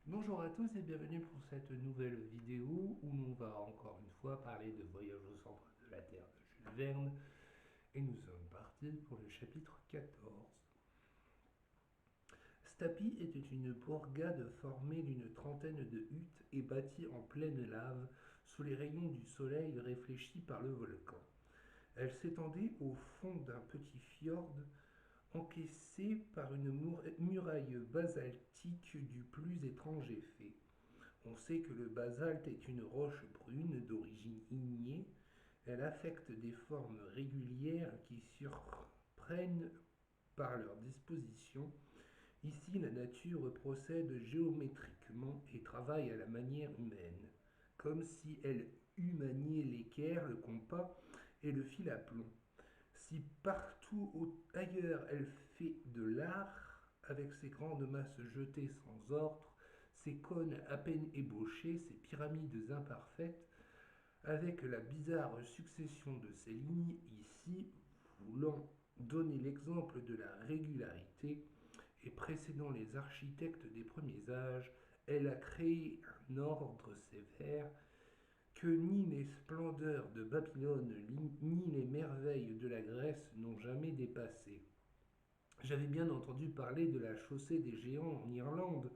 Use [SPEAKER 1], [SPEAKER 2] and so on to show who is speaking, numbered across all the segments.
[SPEAKER 1] Bonjour à tous et bienvenue pour cette nouvelle vidéo où l'on va encore une fois parler de Voyage au centre de la Terre de Jules Verne et nous sommes partis pour le chapitre 14. Stapi était une bourgade formée d'une trentaine de huttes et bâtie en pleine lave sous les rayons du soleil réfléchis par le volcan. Elle s'étendait au fond d'un petit fjord encaissé par une muraille basaltique du plus étrange effet. On sait que le basalte est une roche brune d'origine ignée. Elle affecte des formes régulières qui surprennent par leur disposition. Ici, la nature procède géométriquement et travaille à la manière humaine, comme si elle eût manié l'équerre, le compas et le fil à plomb. Si partout ailleurs elle fait de l'art, avec ses grandes masses jetées sans ordre, ses cônes à peine ébauchés, ses pyramides imparfaites, avec la bizarre succession de ses lignes, ici, voulant donner l'exemple de la régularité et précédant les architectes des premiers âges, elle a créé un ordre sévère que ni les splendeurs de Babylone ni les merveilles de la Grèce n'ont jamais dépassé. J'avais bien entendu parler de la chaussée des géants en Irlande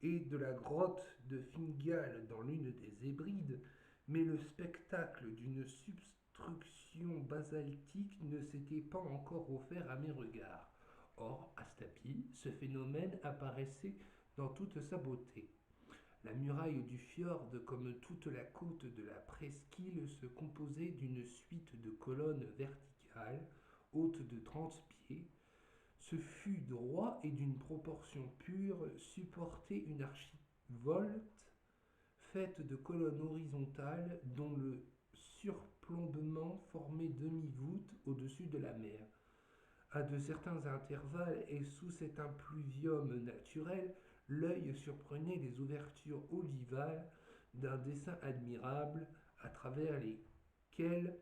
[SPEAKER 1] et de la grotte de Fingal dans l'une des Hébrides, mais le spectacle d'une substruction basaltique ne s'était pas encore offert à mes regards. Or, à Stapi, ce phénomène apparaissait dans toute sa beauté. La muraille du fjord, comme toute la côte de la presqu'île, se composait d'une suite de colonnes verticales, hautes de 30 pieds. Ce fut droit et d'une proportion pure, supportait une archivolte faite de colonnes horizontales dont le surplombement formait demi-voûte au-dessus de la mer. À de certains intervalles et sous cet impluvium naturel, l'œil surprenait les ouvertures olivales d'un dessin admirable à travers lesquelles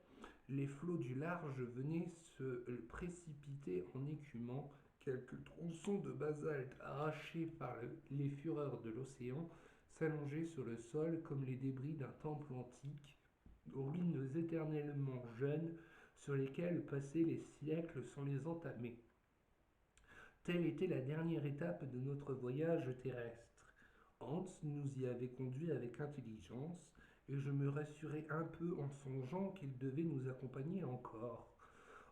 [SPEAKER 1] les flots du large venaient se précipiter en écumant. Quelques tronçons de basalte arrachés par les fureurs de l'océan s'allongeaient sur le sol comme les débris d'un temple antique, aux ruines éternellement jeunes sur lesquelles passaient les siècles sans les entamer. Telle était la dernière étape de notre voyage terrestre. Hans nous y avait conduits avec intelligence, et je me rassurais un peu en songeant qu'il devait nous accompagner encore.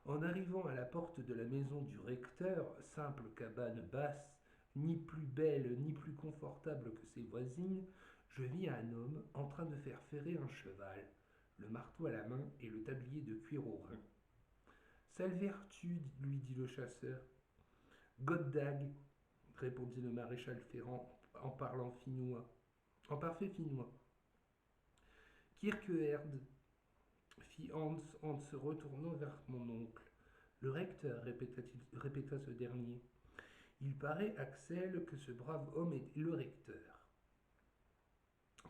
[SPEAKER 1] En arrivant à la porte de la maison du recteur, simple cabane basse, ni plus belle ni plus confortable que ses voisines, je vis un homme en train de faire ferrer un cheval, le marteau à la main et le tablier de cuir au rein. Sale vertu, lui dit le chasseur. Goddag, répondit le maréchal Ferrand en parlant finnois, en parfait finnois. Kierkegaard, fit Hans en se retournant vers mon oncle. Le recteur, répéta ce dernier. Il paraît, Axel, que ce brave homme est le recteur.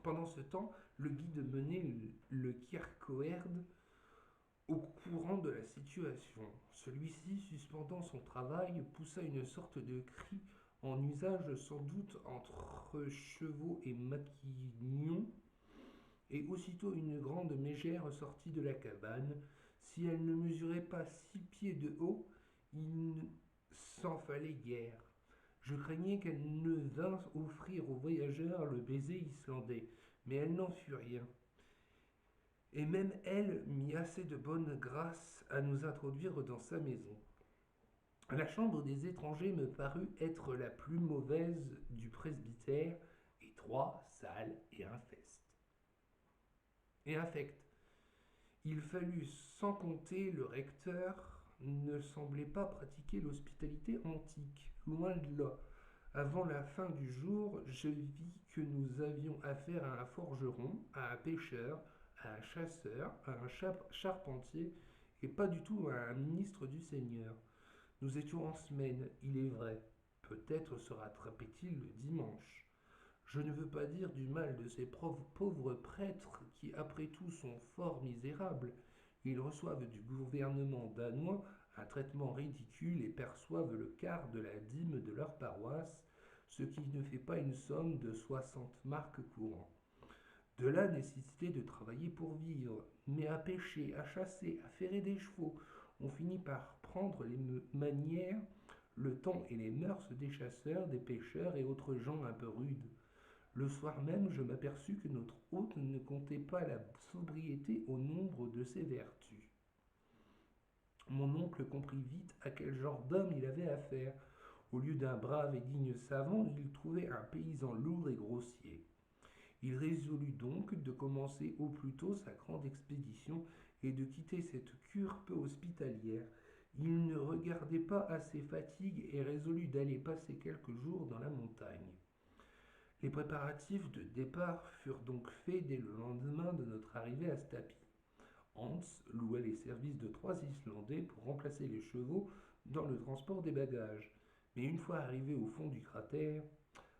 [SPEAKER 1] Pendant ce temps, le guide menait le Kierkegaard au courant de la situation. Celui-ci, suspendant son travail, poussa une sorte de cri en usage sans doute entre chevaux et maquignons, et aussitôt une grande mégère sortit de la cabane. Si elle ne mesurait pas 6 pieds de haut, il s'en fallait guère. Je craignais qu'elle ne vînt offrir aux voyageurs le baiser islandais, mais elle n'en fut rien. Et même elle mit assez de bonne grâce à nous introduire dans sa maison. La chambre des étrangers me parut être la plus mauvaise du presbytère, étroit, sale et infecte. Il fallut sans compter le recteur ne semblait pas pratiquer l'hospitalité antique, loin de là. Avant la fin du jour, je vis que nous avions affaire à un forgeron, à un pêcheur, à un chasseur, à un charpentier, et pas du tout à un ministre du Seigneur. Nous étions en semaine, il est vrai. Peut-être se rattrapait-il le dimanche. Je ne veux pas dire du mal de ces pauvres prêtres qui, après tout, sont fort misérables. Ils reçoivent du gouvernement danois un traitement ridicule et perçoivent le quart de la dîme de leur paroisse, ce qui ne fait pas une somme de 60 marques courants. De la nécessité de travailler pour vivre, mais à pêcher, à chasser, à ferrer des chevaux, on finit par prendre les manières, le temps et les mœurs des chasseurs, des pêcheurs et autres gens un peu rudes. Le soir même, je m'aperçus que notre hôte ne comptait pas la sobriété au nombre de ses vertus. Mon oncle comprit vite à quel genre d'homme il avait affaire. Au lieu d'un brave et digne savant, il trouvait un paysan lourd et grossier. Il résolut donc de commencer au plus tôt sa grande expédition et de quitter cette cure peu hospitalière. Il ne regardait pas à ses fatigues et résolut d'aller passer quelques jours dans la montagne. Les préparatifs de départ furent donc faits dès le lendemain de notre arrivée à Stapi. Hans loua les services de 3 Islandais pour remplacer les chevaux dans le transport des bagages. Mais une fois arrivés au fond du cratère,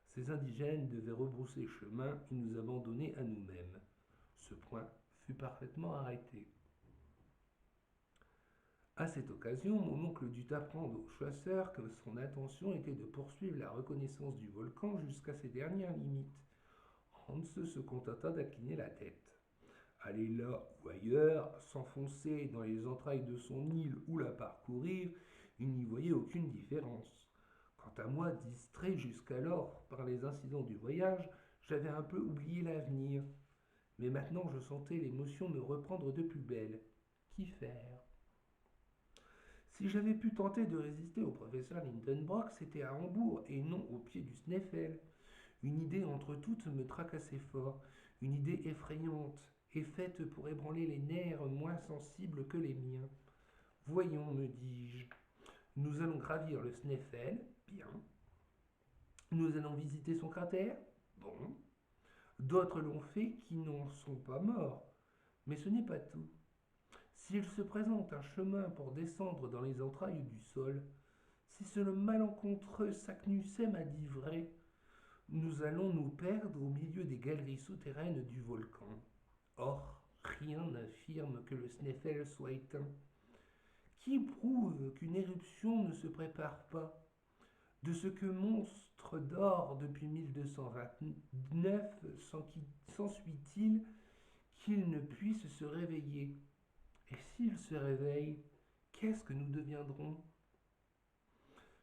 [SPEAKER 1] ces indigènes devaient rebrousser chemin et nous abandonner à nous-mêmes. Ce point fut parfaitement arrêté. À cette occasion, mon oncle dut apprendre aux chasseurs que son intention était de poursuivre la reconnaissance du volcan jusqu'à ses dernières limites. Hans se contenta d'incliner la tête. Aller là ou ailleurs, s'enfoncer dans les entrailles de son île ou la parcourir, il n'y voyait aucune différence. Quant à moi, distrait jusqu'alors par les incidents du voyage, j'avais un peu oublié l'avenir. Mais maintenant je sentais l'émotion me reprendre de plus belle. Qu'y faire? Si j'avais pu tenter de résister au professeur Lindenbrock, c'était à Hambourg et non au pied du Sneffel. Une idée entre toutes me tracassait fort, une idée effrayante et faite pour ébranler les nerfs moins sensibles que les miens. Voyons, me dis-je, nous allons gravir le Sneffel, bien. Nous allons visiter son cratère, bon. D'autres l'ont fait qui n'en sont pas morts, mais ce n'est pas tout. S'il se présente un chemin pour descendre dans les entrailles du sol, si ce malencontreux Saknussemm m'a dit vrai, nous allons nous perdre au milieu des galeries souterraines du volcan. Or, rien n'affirme que le Sneffel soit éteint. Qui prouve qu'une éruption ne se prépare pas? De ce que monstre dort depuis 1229, s'ensuit-il qu'il ne puisse se réveiller? Et s'il se réveille, qu'est-ce que nous deviendrons?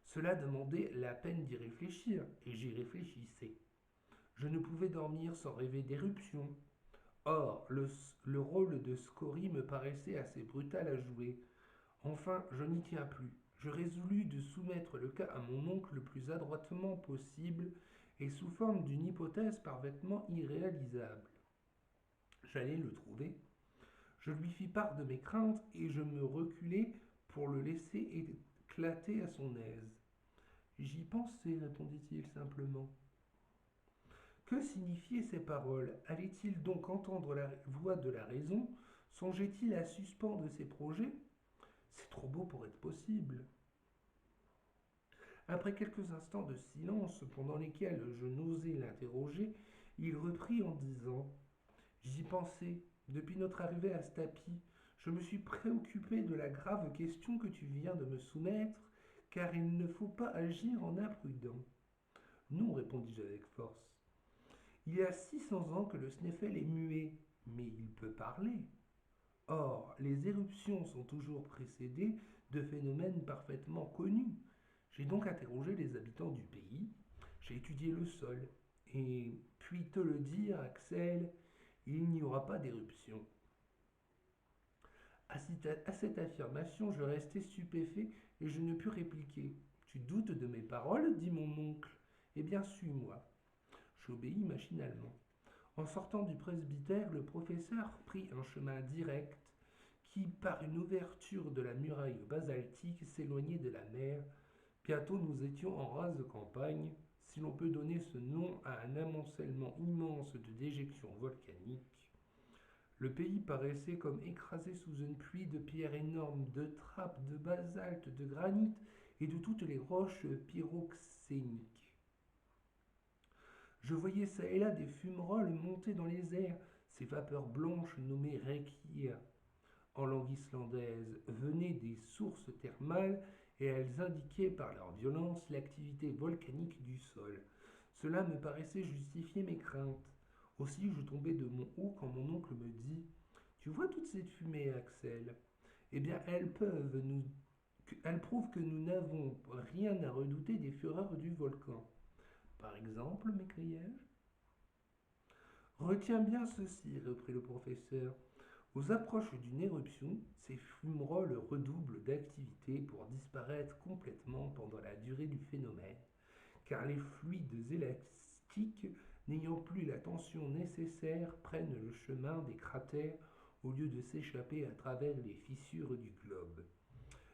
[SPEAKER 1] Cela demandait la peine d'y réfléchir, et j'y réfléchissais. Je ne pouvais dormir sans rêver d'éruption. Or, le rôle de Scorie me paraissait assez brutal à jouer. Enfin, je n'y tiens plus. Je résolus de soumettre le cas à mon oncle le plus adroitement possible et sous forme d'une hypothèse parfaitement irréalisable. J'allais le trouver. Je lui fis part de mes craintes et je me reculai pour le laisser éclater à son aise. J'y pensais, répondit-il simplement. Que signifiaient ces paroles? Allait-il donc entendre la voix de la raison? Songeait-il à suspendre ses projets? C'est trop beau pour être possible. Après quelques instants de silence pendant lesquels je n'osais l'interroger, il reprit en disant: J'y pensais. Depuis notre arrivée à Stapi, je me suis préoccupé de la grave question que tu viens de me soumettre, car il ne faut pas agir en imprudent. Non, répondis-je avec force. Il y a 600 ans que le Sneffel est muet, mais il peut parler. Or, les éruptions sont toujours précédées de phénomènes parfaitement connus. J'ai donc interrogé les habitants du pays, j'ai étudié le sol, et puis te le dire, Axel, il n'y aura pas d'éruption. À cette affirmation, je restai stupéfait et je ne pus répliquer. Tu doutes de mes paroles, dit mon oncle. Eh bien, suis-moi. J'obéis machinalement. En sortant du presbytère, le professeur prit un chemin direct qui, par une ouverture de la muraille basaltique, s'éloignait de la mer. Bientôt nous étions en rase campagne, si l'on peut donner ce nom à un amoncellement immense de déjections volcaniques. Le pays paraissait comme écrasé sous une pluie de pierres énormes, de trappes, de basalte, de granit et de toutes les roches pyroxéniques. Je voyais çà et là des fumerolles monter dans les airs, ces vapeurs blanches nommées rekia en langue islandaise venaient des sources thermales et elles indiquaient par leur violence l'activité volcanique du sol. Cela me paraissait justifier mes craintes. Aussi, je tombais de mon haut quand mon oncle me dit: Tu vois toute cette fumée, Axel? Eh bien, elles prouvent que nous n'avons rien à redouter des fureurs du volcan. Par exemple, m'écriai-je. Retiens bien ceci, reprit le professeur. Aux approches d'une éruption, ces fumerolles redoublent d'activité pour disparaître complètement pendant la durée du phénomène, car les fluides élastiques, n'ayant plus la tension nécessaire, prennent le chemin des cratères au lieu de s'échapper à travers les fissures du globe.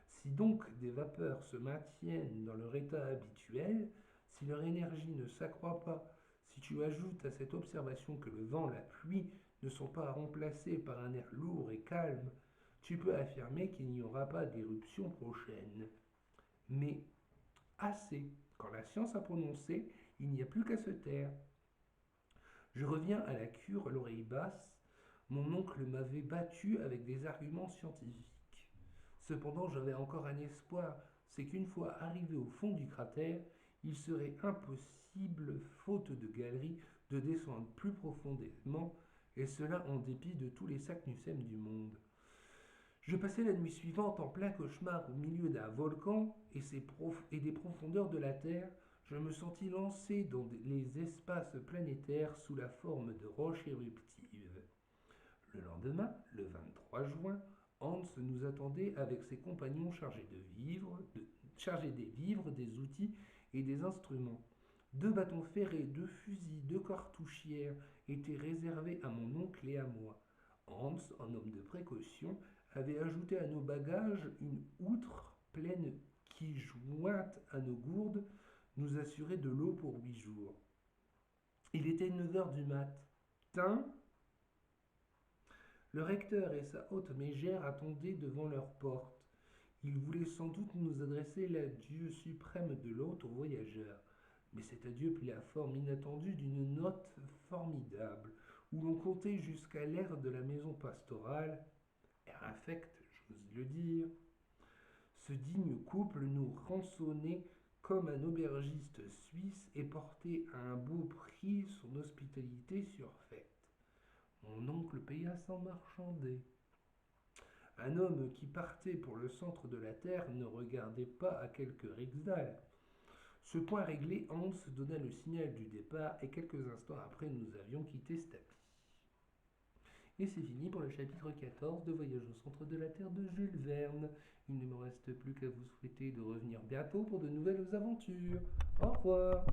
[SPEAKER 1] Si donc des vapeurs se maintiennent dans leur état habituel, si leur énergie ne s'accroît pas, si tu ajoutes à cette observation que le vent, la pluie ne sont pas remplacés par un air lourd et calme, tu peux affirmer qu'il n'y aura pas d'éruption prochaine. Mais assez, quand la science a prononcé, il n'y a plus qu'à se taire. Je reviens à la cure, l'oreille basse. Mon oncle m'avait battu avec des arguments scientifiques. Cependant, j'avais encore un espoir, c'est qu'une fois arrivé au fond du cratère, il serait impossible, faute de galerie, de descendre plus profondément, et cela en dépit de tous les Saknussemm du monde. Je passai la nuit suivante en plein cauchemar au milieu d'un volcan et des profondeurs de la Terre. Je me sentis lancé dans les espaces planétaires sous la forme de roches éruptives. Le lendemain, le 23 juin, Hans nous attendait avec ses compagnons chargés des vivres, des outils et des instruments. 2 bâtons ferrés, 2 fusils, 2 cartouchières étaient réservés à mon oncle et à moi. Hans, un homme de précaution, avait ajouté à nos bagages une outre pleine qui, jointe à nos gourdes, nous assurait de l'eau pour 8 jours. Il était 9 heures du matin. Le recteur et sa haute mégère attendaient devant leur porte. Ils voulaient sans doute nous adresser l'adieu suprême de l'hôte aux voyageurs. Mais cet adieu prit la forme inattendue d'une note formidable, où l'on comptait jusqu'à l'ère de la maison pastorale, air infect, j'ose le dire. Ce digne couple nous rançonnait comme un aubergiste suisse et portait à un beau prix son hospitalité surfaite. Mon oncle paya sans marchander. Un homme qui partait pour le centre de la terre ne regardait pas à quelques rixdales. Ce point réglé, Hans donna le signal du départ et quelques instants après nous avions quitté Stapi. Et c'est fini pour le chapitre 14 de Voyage au centre de la Terre de Jules Verne. Il ne me reste plus qu'à vous souhaiter de revenir bientôt pour de nouvelles aventures. Au revoir.